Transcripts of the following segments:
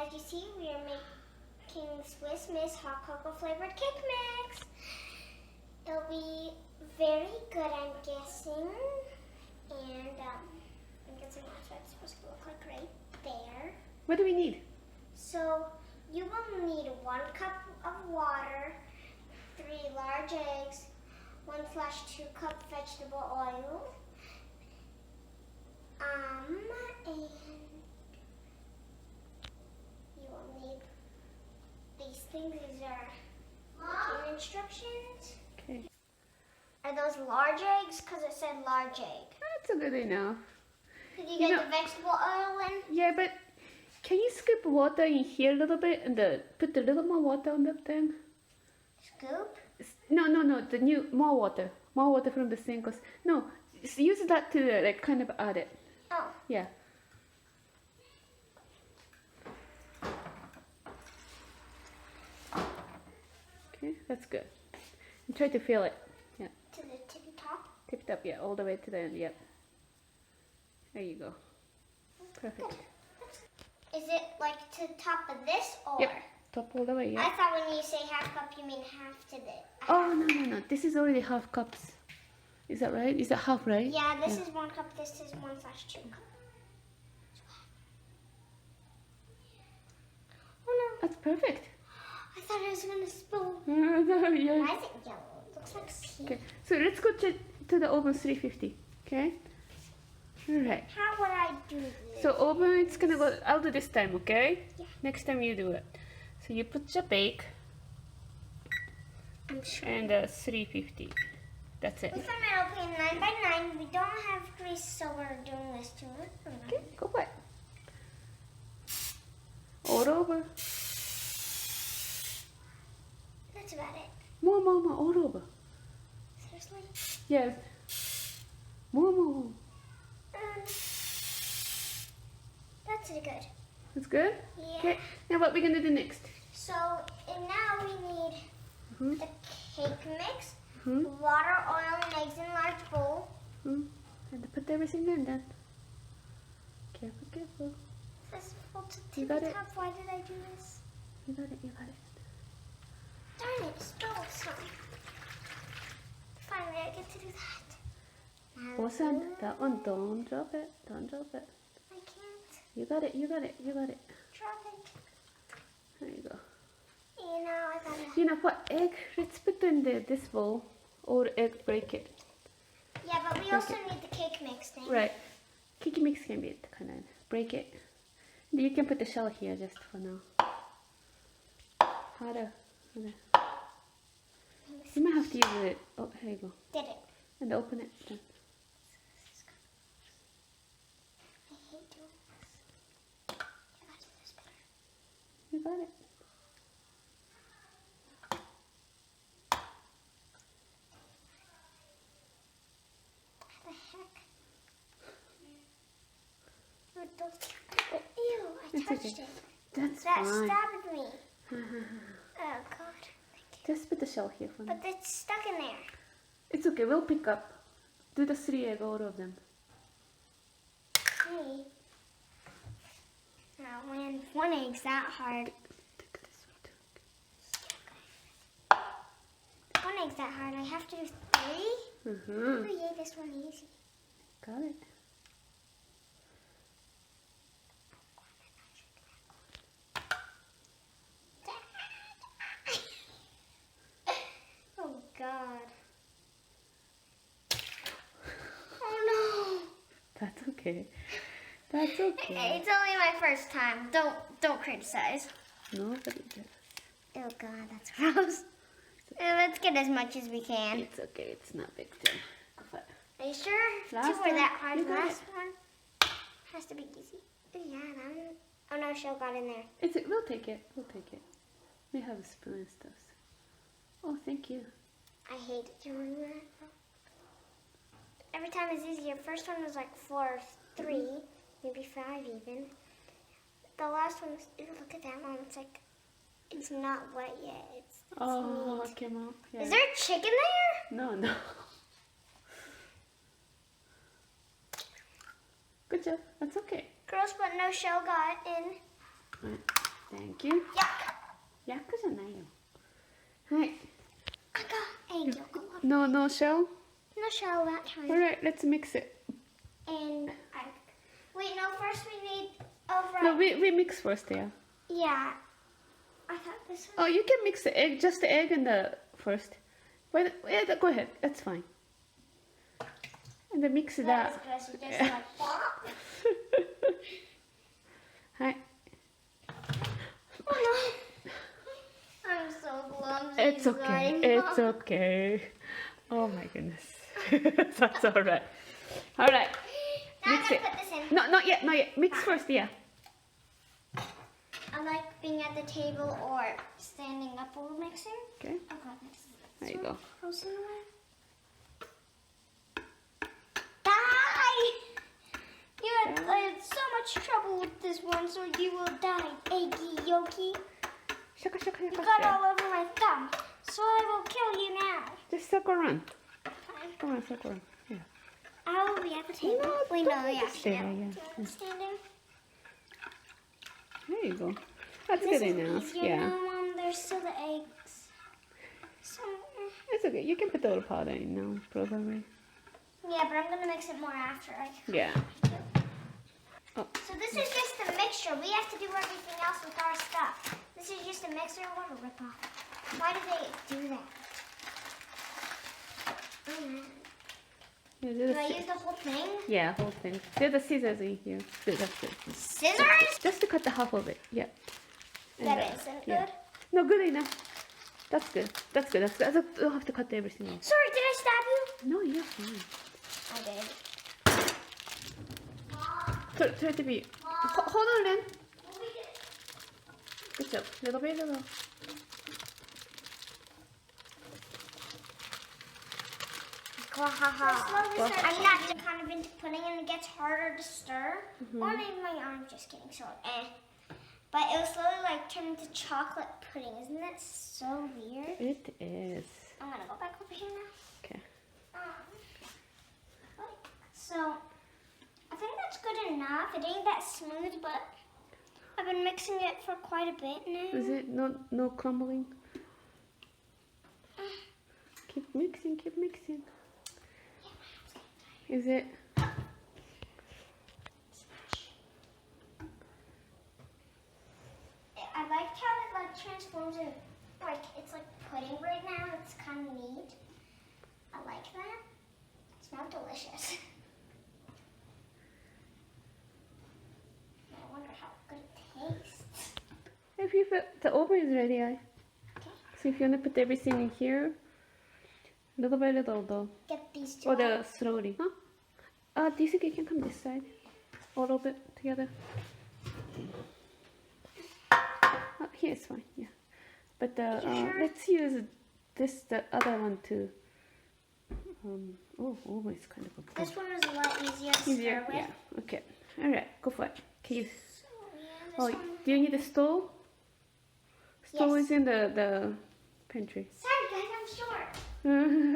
as you see, we are making Swiss Miss hot cocoa flavored cake mix. It'll be very good, I'm guessing. And I'm guessing that's what it's supposed to look like right there. What do we need? So you will need 1 cup of water, 3 large eggs, 1/2 cup vegetable oil, and you will need these things. These are cooking instructions. Okay. Are those large eggs? Because it said large egg. That's a good enough. Did you get the vegetable oil in? Yeah, but can you scoop water in here a little bit and put a little more water on that thing? Scoop? No, more water from the sink. No, use that to like kind of add it. Oh. Yeah. Okay, that's good. And try to feel it. Yeah. To the tippy top? Tipped up, yeah, all the way to the end, yep. There you go. Perfect. Is it like to the top of this or? Yep, top all the way, yeah. I thought when you say half cup, you mean half to the. Oh, no. This is already half cups. Is that right? Is that half, right? Yeah, this is 1 cup, this is 1/2 cup. Oh no. That's perfect. I thought I was going to spill. Yeah. Why is it yellow? It looks like pink. Okay, so let's go to the oven 350, okay? Alright. How would I do this? So oven, it's gonna go, I'll do this time, okay? Yeah. Next time you do it. So you put your bake I'm sure. and 350. That's it. With an airplane 9x9, we don't have grease, so we're doing this to it. Okay, go for it. All over. That's about it. More, all over. Seriously? Yes. More. That's good. That's good? Yeah. Okay, now what we're gonna do next? So, and now we need Mhm. the cake mix, Mhm. water, oil, and eggs in a large bowl. And put everything in then. Careful. This is full to You tippy got it. top. Why did I do this? You got it. Darn it, stole some. Finally, I get to do that. Now, Awesome. That one, don't drop it. I can't You got it. drop it. There you go. You know, I gotta. You know what? Egg, let's put in this bowl. Or egg, break it. Yeah, but we also need the cake mix thing. Right. Cake mix can be kind of break it. You can put the shell here just for now. Harder. You might have to use it. Oh, here you go. Did it. And open it. Then. I hate doing this. I gotta do this better. You got it. What the heck? Ew, I It's touched okay. it. That's That fine. stabbed me. Oh, God. Thank you. Just put the shell here for now. But it's stuck in there. It's okay. We'll pick up. Do the 3 egg, all of them. Me. Oh, man. 1 egg's that hard. Take this one. 1 egg's that hard. I have to do 3? Oh, yay, this one easy. Got it. Oh, God. Oh, That's okay. That's okay. no. It's only my first time. Don't criticize. Nobody does. Oh, God, that's gross. Let's get as much as we can. It's okay. It's not big deal. Go for it. Are you sure? Last 2 were that one. hard. You got Last one has to be easy. Yeah, that one. Oh, no, shell got in there. We'll take it. We have a spoon and stuff. Oh, thank you. I hate doing that. Every time it's easier. First one was like 4, 3, maybe 5 even. The last one was, ew, look at that, Mom. It's like, it's not wet yet. It's Oh, neat. it came out. Yeah. Is there a chicken there? No. Good job. That's okay. Gross, but no shell got in. Right. Thank you. Yuck. 焼くじゃないよ。はい。 I got egg yolk. No shell? No shell that time. Alright, let's mix it. And wait, no. First we need. Oh right. No, we mix first, yeah. Yeah. I thought this was. Oh, you can mix the egg, just the egg and the first. Wait, yeah, go ahead. That's fine. And then mix that. That is good. So just like that. はい。 Oh no. I'm so clumsy. It's okay. It's okay. Oh my goodness. That's alright. Alright. Now I'm Mix gonna it. put this in. No, not yet, not yet. Mix first, yeah. I like being at the table or standing up while mixing. Okay. Oh goodness. There you go. Close in the way. Die! I had so much trouble with this one, so you will die, Eggy Yoki. Shaka, shaka, You shaka. got Yeah. all over my thumb, so I will kill you now. Just circle around. Come on, circle around. Yeah. I will be at the table. No, Wait, don't no, need yeah. to stay there, no. yeah. I'm standing. There you go. That's This good is enough. easier Yeah. now, Mom. There's still the eggs. So, It's okay. You can put the little powder in now, probably. yeah, but I'm gonna mix it more after. Yeah. Oh. So this is just a mixture. We have to do everything else with our stuff. This is just a mixer. What a ripoff. Why do they do that? Yeah, Do I use the whole thing? yeah, whole thing. There's the scissors in here. Good, that's good. Scissors? Just to cut the half of it. Yeah. And That isn't yeah. good. No, good enough. That's good. That's good. That's good. I don't have to cut everything else. Sorry, did I stab you? No, you're fine. I did. Try to be. Hold on, Len. Good job. Little bit, little. I'm not kind of into pudding and it gets harder to stir. Or maybe my arm's just getting sore. But it will slowly like turn into chocolate pudding. Isn't that so weird? It is. I'm gonna go back over here now. Okay. So I think that's good enough. It ain't that smooth, but I've been mixing it for quite a bit now. Is it no crumbling? Keep mixing, keep mixing. Is it? I liked how it like transforms in, like it's like pudding right now. It's kind of neat. I like that. It smells delicious. I wonder how good it tastes. If you put the oven is ready, Okay. so if you wanna put everything in here, little by little though, Get these two. or out. the slowly. Huh? Do you think you can come this side, a little bit together? Here it's fine, yeah. But Sure? let's use the other one too. Oh, it's kind of okay. This one is a lot easier to Easier, stir with. yeah. Okay, all right, go for it. Can you? So, yeah, this Oh, one. do you need a stove? Stove Yes. is in the pantry. Sorry guys, I'm short. All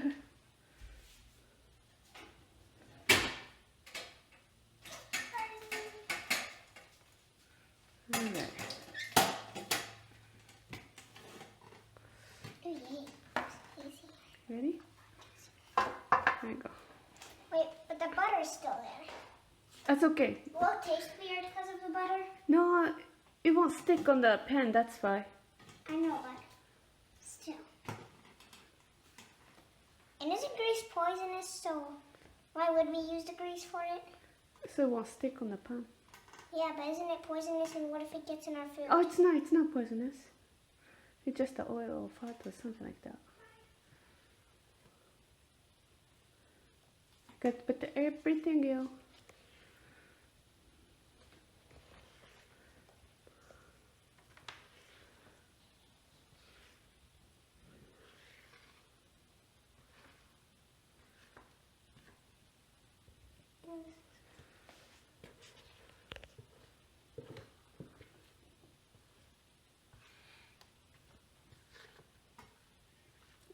right. Ooh, yay. Easy. Ready? There you go. Wait, but the butter is still there. That's okay. Will it taste weird because of the butter? No, it won't stick on the pan. That's why. I know, but still. And isn't grease poisonous, so why would we use the grease for it? So it won't stick on the pan. Yeah, but isn't it poisonous, and what if it gets in our food? Oh, it's not. It's not poisonous. It's just the oil or fat or something like that. Good, but everything else.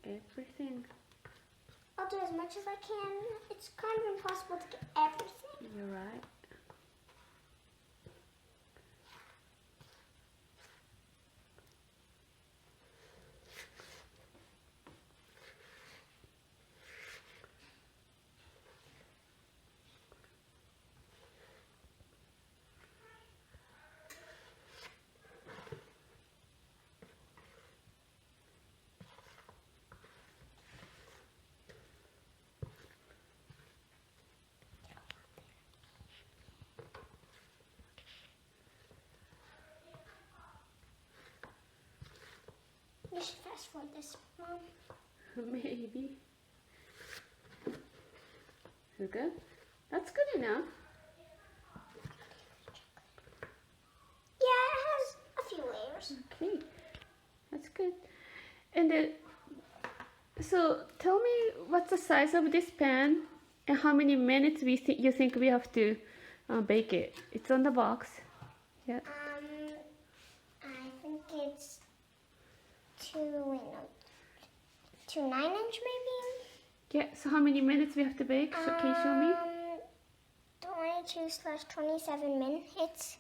Everything. I'll do as much as I can. It's kind of impossible to get everything. You're right. You should fast forward this, Mom. Maybe. Is it good? That's good enough. Yeah, it has a few layers. Okay, that's good. And then, so tell me what's the size of this pan and how many minutes you think we have to bake it. It's on the box. Yeah. I think it's 2 9-inch maybe. Yeah. So how many minutes we have to bake? So can you show me? 22/27 minutes.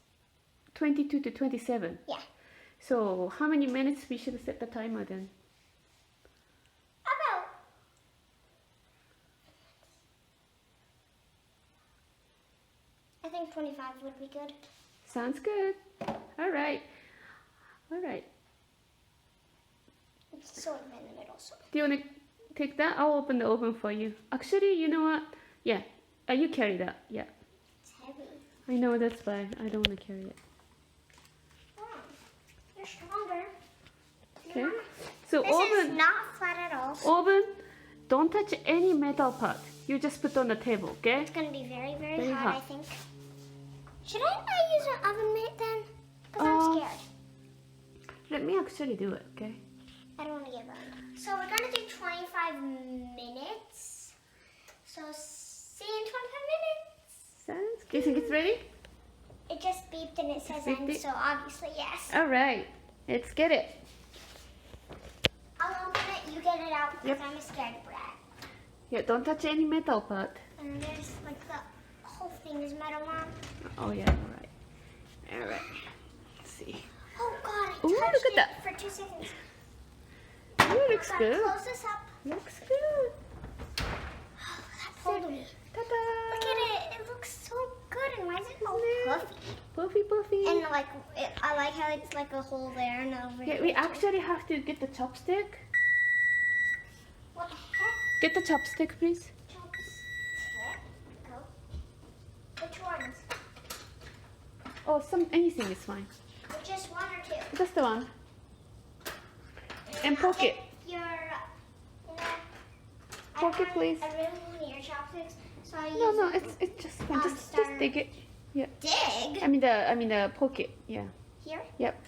22 to 27. Yeah. So how many minutes we should set the timer then? About. I think 25 would be good. Sounds good. All right. All right. It's sort of in the middle, so. Do you want to take that? I'll open the oven for you. Actually, you know what? Yeah. You carry that. Yeah. It's heavy. I know, that's why I don't want to carry it. Oh, you're stronger. Okay. Mom, So this is oven, not flat at all. oven, don't touch any metal part. You just put on the table, okay? It's gonna be very, very, Very hot, I hot. think. Should I not use an oven mitt then? Because I'm scared. Let me actually do it, okay? I don't want to get burned. So we're gonna do 25 minutes. So see you in 25 minutes. Sounds. Do you think it's ready? It just beeped and it says Beeped end, it? so obviously yes. All right. Let's get it. I'll open it, you get it out because Yep. I'm a scared brat. Yeah, don't touch any metal part. And there's like the whole thing is metal, Mom. Oh yeah, all right. All right. Let's see. Oh God, I Ooh, touched look at it that. for 2 seconds. Ooh, looks Gotta good. close this up. Looks good. Oh, that pulled me. Ta-da! Look at it. It looks so good. And why is it all Isn't it? puffy? Puffy, puffy. And like, I like how it's like a hole there and over Yeah, here. we actually have to get the chopstick. What the heck? Get the chopstick, please. Chopstick. Go. Which ones? Oh, anything is fine. Just one or two? Just the one. And poke it. Your, Poke it, please. I really need your chopsticks, so I No, use it's just fine. Just starter. dig it. Yeah. dig I mean the poke it. Yeah. here. Yep.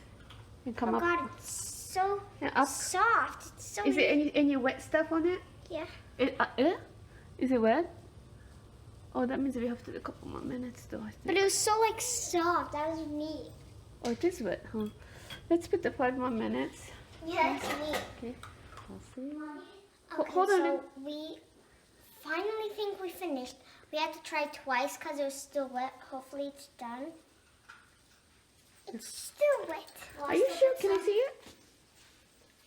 And come Oh up. God, it's so And up. soft. It's so. Is it any wet stuff on it? Yeah. Is it wet? Oh, that means we have to do a couple more minutes though, I But think. it was so like soft. That was neat. Oh, it is wet, huh? Let's put the 5 more minutes. Yeah, that's neat. Okay. I'll see. Okay, Hold on. so we finally think we finished. We had to try twice because it was still wet. Hopefully it's done. It's still wet. Are you sure? Can I see it?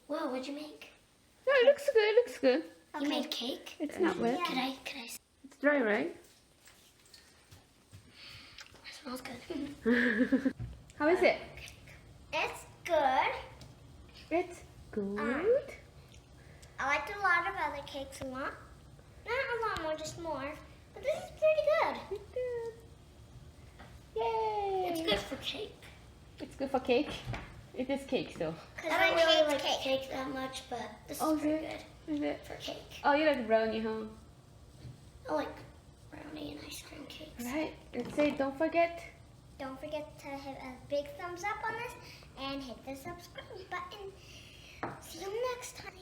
Whoa, what'd you make? No, it looks good. It looks good. You made cake? It's not wet. Can I? It's dry, right? It smells good. How is it? It's good. It's good. I liked a lot of other cakes a lot. Not a lot more, just more. But this is pretty good. It's good. Yay! It's good for cake. It's good for cake. It is cake though. I don't really like cake that much, but this Oh, is pretty is it? good Is it? for cake. Oh, you like brownie, huh? I like brownie and ice cream cakes. Right. Let's say don't forget. Don't forget to hit a big thumbs up on this and hit the subscribe button. See you next time.